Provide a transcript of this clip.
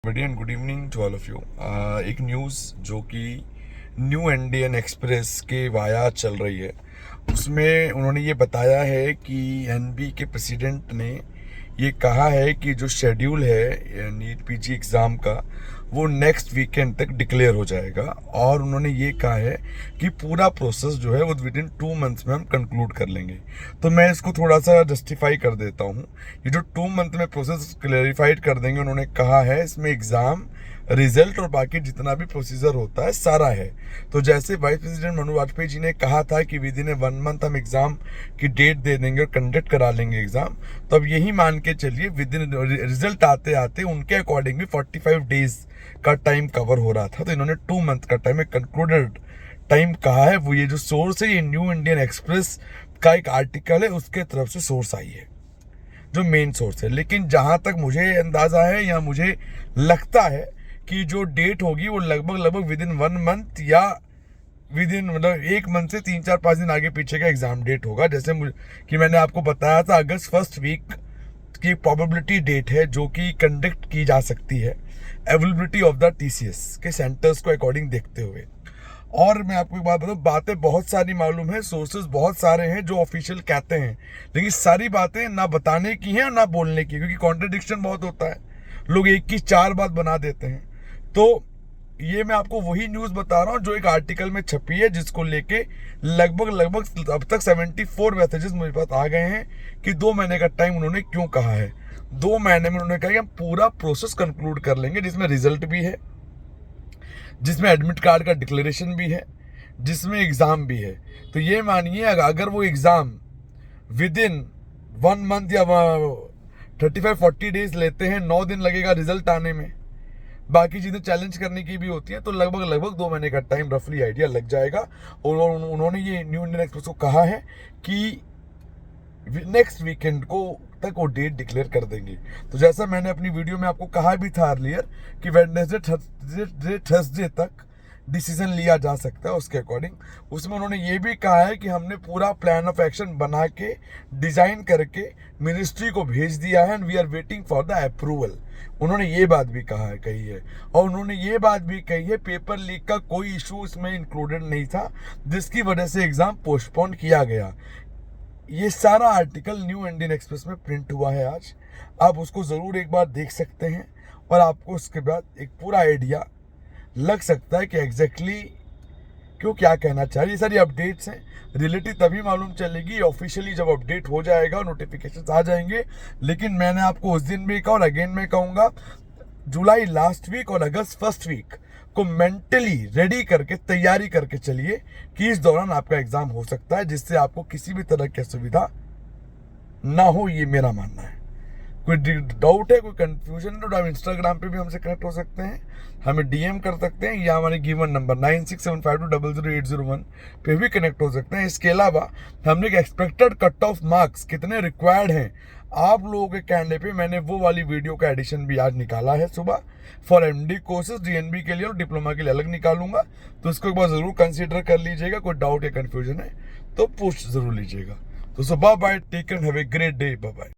And good evening to all of you. एक news जो कि न्यू इंडियन एक्सप्रेस के वाया चल रही है, उसमें उन्होंने ये बताया है कि एनबी के प्रेसिडेंट ने ये कहा है कि जो शेड्यूल है नीट पीजी एग्ज़ाम का वो नेक्स्ट वीकेंड तक डिक्लेयर हो जाएगा। और उन्होंने ये कहा है कि पूरा प्रोसेस जो है वो विद इन 2 मंथ्स में हम कंक्लूड कर लेंगे। तो मैं इसको थोड़ा सा जस्टिफाई कर देता हूँ। ये जो 2 मंथ में प्रोसेस क्लैरिफाइड कर देंगे, उन्होंने कहा है इसमें एग्ज़ाम रिजल्ट और बाकी जितना भी प्रोसीजर होता है सारा है। तो जैसे वाइस प्रेसिडेंट मनु वाजपेयी जी ने कहा था कि विद इन 1 मंथ हम एग्ज़ाम की डेट दे देंगे और कंडक्ट करा लेंगे एग्ज़ाम, तो अब यही मान के चलिए विद इन रिजल्ट आते आते उनके अकॉर्डिंग भी 45 डेज का टाइम कवर हो रहा था। तो इन्होंने 2 मंथ का टाइम, एक कंक्लूडेड टाइम कहा है। वो ये जो सोर्स है, ये न्यू इंडियन एक्सप्रेस का एक आर्टिकल है, उसके तरफ से सोर्स आई है जो मेन सोर्स है। लेकिन जहां तक मुझे अंदाजा है या मुझे लगता है कि जो डेट होगी वो लगभग विद इन 1 मंथ या विद इन मतलब 1 मंथ से 3-4-5 दिन आगे पीछे का एग्जाम डेट होगा। जैसे कि मैंने आपको बताया था, अगस्त फर्स्ट वीक की प्रोबेबिलिटी डेट है जो कि कंडक्ट की जा सकती है अवेलेबिलिटी ऑफ द टीसीएस के सेंटर्स को अकॉर्डिंग देखते हुए। और मैं आपको एक बात बताऊं, बातें बहुत सारी मालूम है, सोर्सेज बहुत सारे हैं जो ऑफिशियल कहते हैं, लेकिन सारी बातें ना बताने की हैं और ना बोलने की, क्योंकि कॉन्ट्रडिक्शन बहुत होता है। लोग एक की 4 बात बना देते हैं। तो ये मैं आपको वही न्यूज़ बता रहा हूँ जो एक आर्टिकल में छपी है, जिसको लेके लगभग अब तक 74 मैसेजेस मेरे पास आ गए हैं कि 2 महीने का टाइम उन्होंने क्यों कहा है। 2 महीने में उन्होंने कहा कि हम पूरा प्रोसेस कंक्लूड कर लेंगे, जिसमें रिजल्ट भी है, जिसमें एडमिट कार्ड का डिक्लेरेशन भी है, जिसमें एग्ज़ाम भी है। तो ये मानिए अगर वो एग्ज़ाम विद इन 1 मंथ या 35-40 डेज लेते हैं, 9 दिन लगेगा रिजल्ट आने में, बाकी चीज़ें चैलेंज करने की भी होती हैं, तो लगभग 2 महीने का टाइम रफली आइडिया लग जाएगा। और उन्होंने ये न्यू इंडियन एक्सप्रेस को कहा है कि नेक्स्ट वीकेंड को तक वो डेट डिक्लेयर कर देंगे। तो जैसा मैंने अपनी वीडियो में आपको कहा भी था अर्लियर कि वेडनेसडे थर्सडे तक डिसीजन लिया जा सकता है उसके अकॉर्डिंग। उसमें उन्होंने ये भी कहा है कि हमने पूरा प्लान ऑफ एक्शन बना के डिज़ाइन करके मिनिस्ट्री को भेज दिया है and we are waiting for the approval. उन्होंने ये बात भी कही है। और उन्होंने ये बात भी कही है, पेपर लीक का कोई इशू इसमें इंक्लूडेड नहीं था, जिसकी वजह से एग्ज़ाम पोस्टपोन किया गया। ये सारा आर्टिकल न्यू इंडियन एक्सप्रेस में प्रिंट हुआ है आज। आप उसको ज़रूर एक बार देख सकते हैं और आपको उसके बाद एक पूरा आइडिया लग सकता है कि एग्जैक्टली क्यों क्या कहना चाहिए। ये सारी अपडेट्स हैं, रियलिटी तभी मालूम चलेगी ऑफिशियली जब अपडेट हो जाएगा, नोटिफिकेशन आ जाएंगे। लेकिन मैंने आपको उस दिन भी कहा और अगेन मैं कहूँगा, जुलाई लास्ट वीक और अगस्त फर्स्ट वीक को मेंटली रेडी करके तैयारी करके चलिए कि इस दौरान आपका एग्जाम हो सकता है, जिससे आपको किसी भी तरह की असुविधा ना हो। ये मेरा मानना है। कोई डाउट है, कोई कंफ्यूजन है, तो आप इंस्टाग्राम पे भी हमसे कनेक्ट हो सकते हैं, हमें डीएम कर सकते हैं, या हमारे गिवन नंबर 9675200801 पे भी कनेक्ट हो सकते हैं। इसके अलावा हमने एक एक्सपेक्टेड कट ऑफ मार्क्स कितने रिक्वायर्ड हैं आप लोगों के कहने पे मैंने वो वाली वीडियो का एडिशन भी आज निकाला है सुबह फॉर एमडी कोर्सेज, डीएनबी के लिए और डिप्लोमा के लिए अलग निकालूंगा। तो इसको एक बार जरूर कंसीडर कर लीजिएगा। कोई डाउट या कंफ्यूजन है तो पूछ जरूर लीजिएगा। तो bye bye, take and have a great day, bye bye.